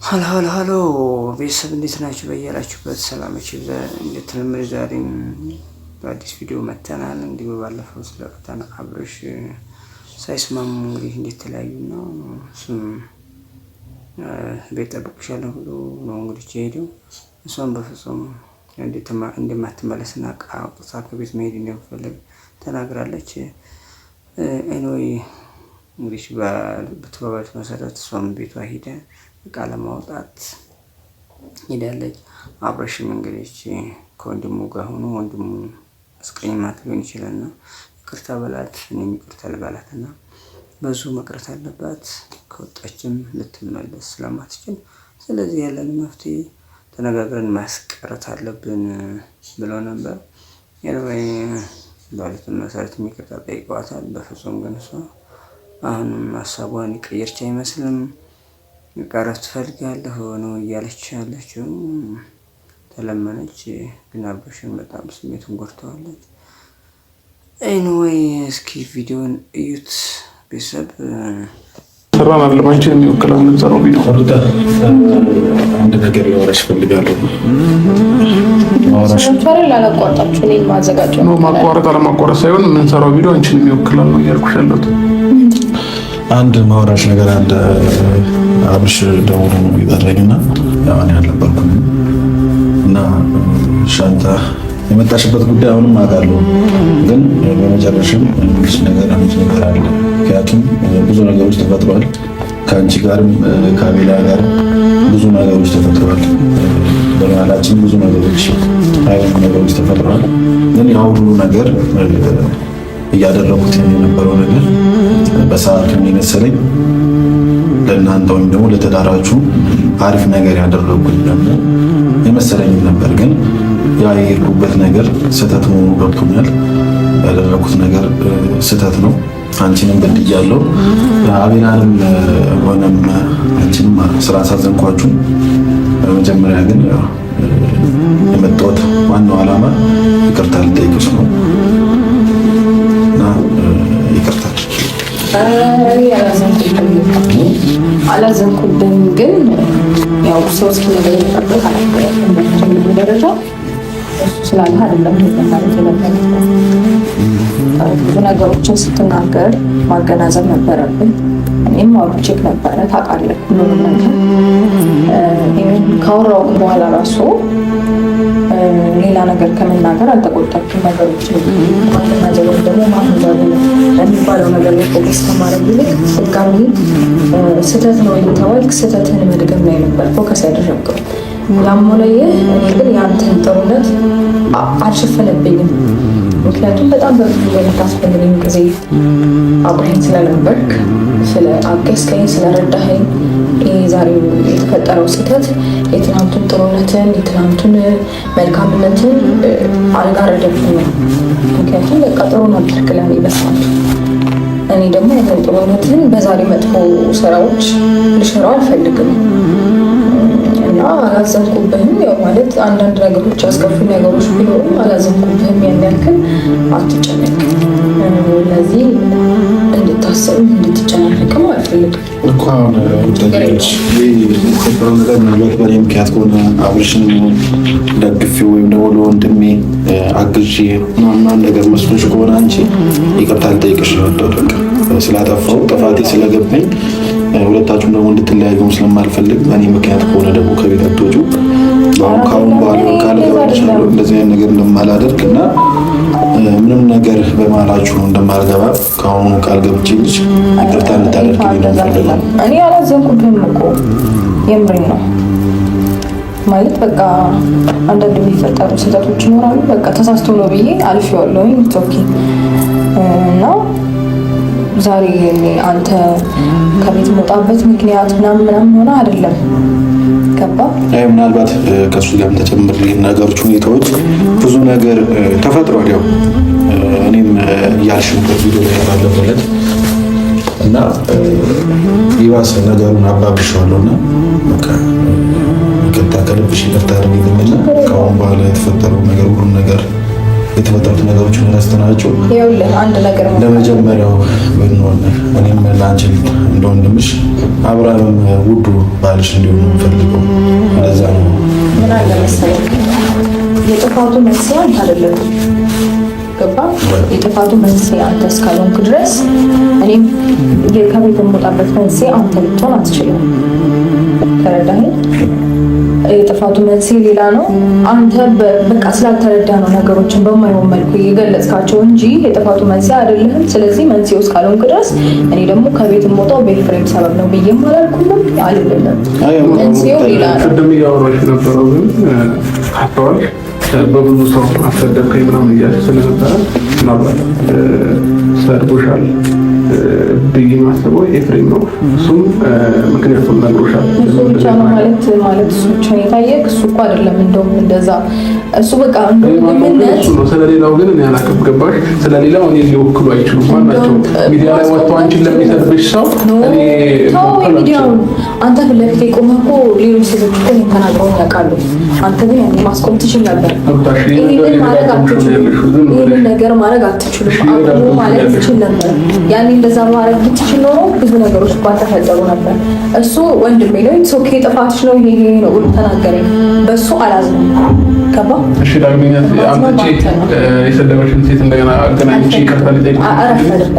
ሀሎ ቤተሰብ እንዴት ናችሁ? በያላችሁበት ሰላማችሁ ይብዛ። እንደተለመደ ዛሬም በአዲስ ቪዲዮ መተናል። እንዲሁ ባለፈው ስለ ሩታና አብርሽ ሳይስማሙ እንግዲህ እንዴት ተለያዩ ነው እሱም ቤት ጠብቅሻለሁ ብሎ ነው እንግዲህ የሄደው። እሷም በፍጹም እንደማትመለስና ዕቃ አውጥታ ከቤት መሄድ እንደምትፈልግ ተናግራለች። ኤኒዌይ እንግዲህ በተባባሉት መሰረት እሷም ቤቷ ሄደ ዕቃ ለማውጣት ሄዳለች። አብርሽም እንግዲህ ከወንድሙ ጋር ሆኖ ወንድሙ አስቀይማት ሊሆን ይችላልና ይቅርታ በላት፣ እኔም ይቅርታ ልበላትና በዙ መቅረት አለባት። ከወጣችም ልትመለስ ስለማትችል ስለዚህ ያለን መፍትሄ ተነጋግረን ማስቀረት አለብን ብለው ነበር። ያለበይ ባሉትን መሰረት ይቅርታ ጠይቀዋታል። በፍጹም ግን እሷ አሁንም ሀሳቧን ይቀየርች አይመስልም። መቃረፍ ትፈልጋለህ ነው እያለች ያለችው። ተለመነች፣ ግን አብርሽን በጣም ስሜቱን ጎድተዋለች። ኤኒዌይ እስኪ ቪዲዮን እዩት ቤተሰብ። ሰራን አይደለም አንቺን የሚወክለው የምንሰራው ቪዲዮ አንድ ነገር ሊወራሽ ፈልጋለሁ። ማቋረጥ አለማቋረጥ ሳይሆን የምንሰራው ቪዲዮ አንቺን የሚወክለው ነው እያልኩሽ ያለሁት። አንድ ማውራሽ ነገር አለ። አብርሽ ደውሎ ነው የጠራኝና ያው እኔ አልነበርኩም እና ሻንታ የመጣሽበት ጉዳይ አሁንም አውቃለሁ፣ ግን በመጨረሻም ትንሽ ነገር አለ። ምክንያቱም ብዙ ነገሮች ተፈጥሯል። ከአንቺ ጋርም ከአቤላ ጋር ብዙ ነገሮች ተፈጥሯል። በመሀላችን ብዙ ነገሮች ተፈጥሯል። ግን ያው ሁሉ ነገር እያደረኩት የነበረው ነገር በሰዓቱ የመሰለኝ ለእናንተ ወይም ደግሞ ለተዳራችሁ አሪፍ ነገር ያደረኩኝ ደግሞ የመሰለኝ ነበር። ግን ያ የሄድኩበት ነገር ስህተት መሆኑ ገብቶኛል። ያደረኩት ነገር ስህተት ነው። አንቺንም በድያለሁ፣ አቤላንም ሆነም አንቺንም ስላሳዘንኳችሁ። በመጀመሪያ ግን የመጣሁት ዋናው ዓላማ ይቅርታ ልጠይቅሽ ነው። አላዘንኩብህም፣ ግን ያው ሰው እስኪነገር የሚጠብቅ አላውቅም ደረጃ ስላለ አይደለም ማለት የነበረ ብዙ ነገሮችን ስትናገር ማገናዘብ ነበረብን። እኔም አውርቼክ ነበረ ታውቃለህ። ሁሉንም ነገር ካወራሁት በኋላ ራሱ ሌላ ነገር ከመናገር አልተቆጠብኩም። ነገሮችን ማገናዘብ ደግሞ ማንበብ የሚባለው ነገር ላይ ፎከስ ከማድረግ ይልቅ ድጋሚ ስህተት ነው እየተባልክ ስህተትን መድገም ላይ ነበር ፎከስ ያደረገው። ያም ሆነ ይህ እኔ ግን የአንተን ጥሩነት አልሸፈነብኝም። ምክንያቱም በጣም በብዙ በምታስፈልገኝ ጊዜ አብረኸኝ ስለነበርክ፣ ስለ አገዝከኝ፣ ስለረዳኸኝ ዛሬ የተፈጠረው ስህተት የትናንቱን ጥሩነትን የትናንቱን መልካምነትን አልጋረደብኝም። ምክንያቱም በቃ ጥሩ ነበርክ ለእኔ በሰዓቱ። እኔ ደግሞ ያንን ጥሩነትን በዛሬ መጥፎ ስራዎች ልሽረው አልፈልግም እና አላዘንኩብህም። ያው ማለት አንዳንድ ነገሮች ያስከፉ ነገሮች ቢኖሩም አላዘንኩብህም። ያን ያክል አትጨነቅ። ለዚህ እንድታስብም እንድትጨናነቅም አልፈልግም እኮ አሁን ተገኘች የከበረው ነገር ምናልባት በእኔ ምክንያት ከሆነ አብርሽን ደግፌው ወይም ደግሞ ለወንድሜ አግዤ ምናምን ነገር መስሎሽ ከሆነ አንቺ ይቅርታ ልጠይቅሽ ነው የወጣሁት። በቃ ስላጠፋው ጥፋቴ ስለገባኝ ሁለታችሁም ደግሞ እንድትለያዩም ስለማልፈልግ በእኔ ምክንያት ከሆነ ደግሞ ከቤት አትወጪው። ካሁን በኋላ ቃል ገባልሻለሁ እንደዚህ አይነት ነገር እንደማላደርግ እና ምንም ነገር በመሀላችሁ እንደማልገባ ከአሁኑ ቃል ገብቼልሽ ይቅርታ እንድታደርግልኝ ነው የምፈልገው። እኔ አላዘንኩብህም እኮ የምሬን ነው ማለት በቃ አንዳንድ የሚፈጠሩ ስህተቶች ይኖራሉ። በቃ ተሳስቶ ነው ብዬ አልፌዋለሁኝ። ኦኬ እና ዛሬ አንተ ከቤት መውጣበት ምክንያት ምናምን ሆነ አይደለም ገባ። ምናልባት ከሱ ጋርም ተጨምር ነገሮች ሁኔታዎች ብዙ ነገር ተፈጥሯል። ያው እኔም ያልሽበት ቪዲዮ ላይ ባለበት እና ይባስ ነገሩን አባብሻለሁ እና በቃ ይቅርታ ከልብሽ ይቅርታ አድርጊልኝና ከአሁን በኋላ የተፈጠረው ነገር ሁሉም ነገር የተፈጠሩት ነገሮች ረስተናቸው አንድ ነገር ለመጀመሪያው ብንሆን እኔም ለአንቺ እንደ ወንድምሽ አብርሃምም ውዱ ባልሽ እንዲሆን የምፈልገው እንደዛ ነው። ምን አለ መሰለኝ የጥፋቱ መንስኤ አንተ አይደለም። ገባ? የጥፋቱ መንስኤ አንተ እስካልሆንክ ድረስ እኔም ከቤት የምወጣበት መንስኤ አንተ ልትሆን አትችልም። ተረዳኸኝ? የጥፋቱ መንስኤ ሌላ ነው። አንተ በቃ ስላልተረዳ ነው ነገሮችን በማይሆን መልኩ የገለጽካቸው እንጂ የጥፋቱ መንስኤ አይደለም። ስለዚህ መንስኤው እስካልሆንክ ድረስ እኔ ደግሞ ከቤት የምወጣው በኤፍሬም ሰበብ ነው ብዬም አላልኩም አይደለም። መንስኤው ሌላ ነው። ቅድም እያወራሽ ነበረው ግን አስተዋል በብዙ ሰው አስደብከኝ ምናምን እያልሽ ስለነበረ ምናልባት ሰርቦሻል ብዬ ማስበው ኤፍሬም ነው። እሱም ምክንያቱም ነግሮሻል። እሱ ብቻ ነው ማለት እሱ ብቻ የታየክ እሱ እኮ አይደለም። እንደውም እንደዛ እሱ በቃ እንደምነት ነው። ስለሌላው ግን እኔ አላውቅም። ገባሽ? ስለሌላው እኔ ሊወክሉ አይችሉም። ማናቸው ሚዲያ ላይ ወጥተው አንቺን ለሚሰድብሽ ሰው እኔ ሚዲያው አንተ ፊት ለፊት የቆመህ እኮ ሌሎች ሴቶች እኮ ተናግረው ያውቃሉ። አንተ ግን ያኔ ማስቆም ትችል ነበር። ይህንን ነገር ማድረግ አትችሉም። አቁሙ ማለት ትችል ነበር። ያኔ እንደዛ ማድረግ ብትችል ኖሮ ብዙ ነገሮች ባልተፈጠሩ ነበር። እሱ ወንድሜ ነው። ኦኬ ጥፋትሽ ነው ይሄ ነው ብሎ ተናገረኝ። በሱ አላዝንም። ገባ? እሺ ዳግመኛ አምጥቼ የሰደበሽን ሴት እንደገና አገናኝቼ ይቅርታ ልጠይቅ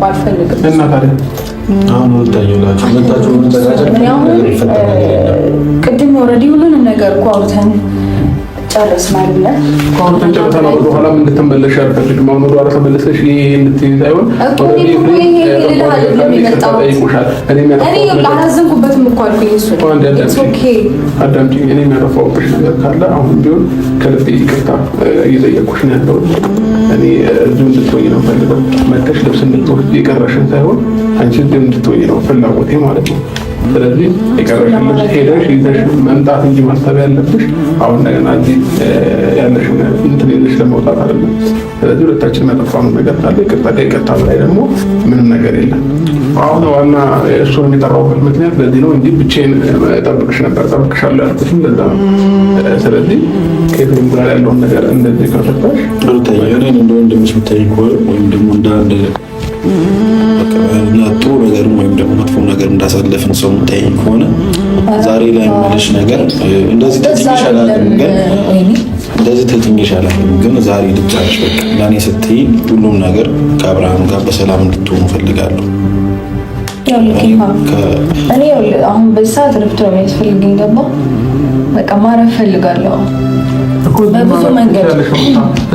አልፈልግም። እና ታዲያ አሁን ወጣየላችሁ መጣችሁ ተጋጨ ቅድም ኦልሬዲ ሁሉንም ነገር እኮ አውርተን ጨርሰናል ብለን አሁን ጨርሰናል። ወደ ኋላ እንድትመለሽ አልፈልግም። አሁን ወደ ኋላ ተመለሰሽ ይሄ እንድትይኝ ሳይሆን አላዘንኩበትም እኮ አልኩኝ። እሱ አዳምጪኝ። እኔ የሚያጠፋሁብሽ ነገር ካለ አሁን ቢሆን ከልቤ ይቅርታ እየጠየኩሽ ነው ያለው። እኔ እዚሁ እንድትወኝ ነው ፈልገው መተሽ ልብስ እንድትወስድ የቀረሽን ሳይሆን አንቺ እዚሁ እንድትወኝ ነው ፍላጎቴ ማለት ነው። ስለዚህ የቀረሽን ልብስ ሄደሽ ይዘሽ መምጣት እንጂ ማሰብ ያለብሽ አሁን እንደገና እዚህ ያለሽ እንትን ይዘሽ ለመውጣት አይደለም። ስለዚህ ሁለታችን ያጠፋነው ነገር ካለ ይቅርታ፣ ከይቅርታ በላይ ደግሞ ምንም ነገር የለም። አሁን ዋና እሱን የጠራሁበት ምክንያት ለዚህ ነው እንጂ ብቻዬን ጠብቅሽ ነበር። ጠብቅሻለሁ ያልኩትም ለዛ ነው። ስለዚህ ከኤፍሬም ጋር ያለውን ነገር እንደዚህ ከፈታሽ እኔን እንደ ወንድምሽ የምታይ ከሆነ ወይም ደግሞ እንደ አንድ ጥሩ ነገር ወይም ደግሞ መጥፎ ነገር እንዳሳለፍን ሰው የምታይ ከሆነ ዛሬ ላይ የምልሽ ነገር እንደዚህ ትንሽ አላለም፣ ግን እንደዚህ ትንሽ አላለም፣ ግን ዛሬ ልጫሽ በቃ ለኔ ስትይ ሁሉም ነገር ከአብርሃም ጋር በሰላም እንድትሆኑ ፈልጋለሁ። እኔ አሁን በዚህ ሰዓት ረፍት ነው የሚያስፈልገኝ። ገባ? በቃ ማረፍ ፈልጋለሁ በብዙ መንገድ።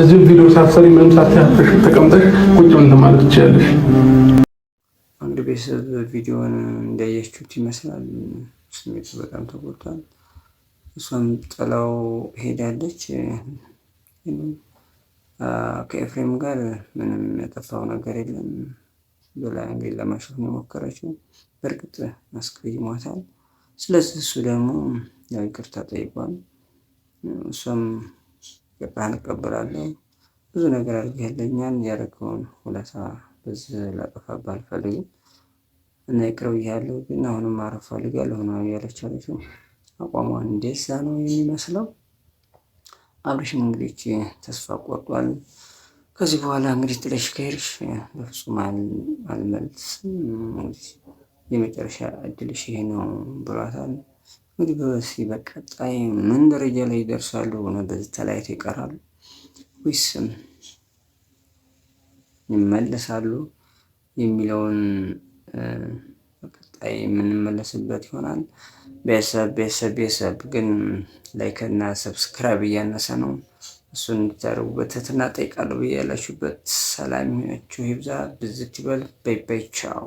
እዚህ ቪዲዮ ሳትሰሪ ምንም ሳትያፍሽ ተቀምጠሽ ቁጭ ምን ማለት ትችያለሽ። አንድ ቤተሰብ ቪዲዮውን እንዳያችሁት ይመስላል። ስሜቱ በጣም ተጎድቷል። እሷም ጥላው ሄዳለች። ከኤፍሬም ጋር ምንም ያጠፋው ነገር የለም ብላ እንግዲህ ለማሾፍ ነው የሞከረችው። በእርግጥ አስቀይሟታል። ስለዚህ እሱ ደግሞ ያው ይቅርታ ጠይቋል። እሷም ይቅርታህን እቀበላለሁ፣ ብዙ ነገር አድርገህልኛል፣ ያደረገውን ውለታ በዚህ ላጠፋብህ አልፈልግም እና ይቅር ብያለሁ፣ ግን አሁንም ማረፍ ፈልጋለሁ ነው ያለች አለችው። አቋሟን እንደዛ ነው የሚመስለው። አብርሽም እንግዲህ ተስፋ ቆርጧል። ከዚህ በኋላ እንግዲህ ጥለሽ ከሄድሽ በፍጹም አልመልስም፣ እንግዲህ የመጨረሻ እድልሽ ይሄ ነው ብሏታል። እንግዲህ በቀጣይ ምን ደረጃ ላይ ይደርሳሉ? በዚህ ተለያይተው ይቀራሉ ወይስ ይመለሳሉ የሚለውን በቀጣይ የምንመለስበት ይሆናል። ቤተሰብ ግን ላይክ እና ሰብስክራይብ እያነሰ ነው። እሱን እንድታደርጉበት ትህትና እጠይቃለሁ። ያላችሁበት ሰላማችሁ ይብዛ፣ ብዝት ይበል። ባይ ባይ፣ ቻው።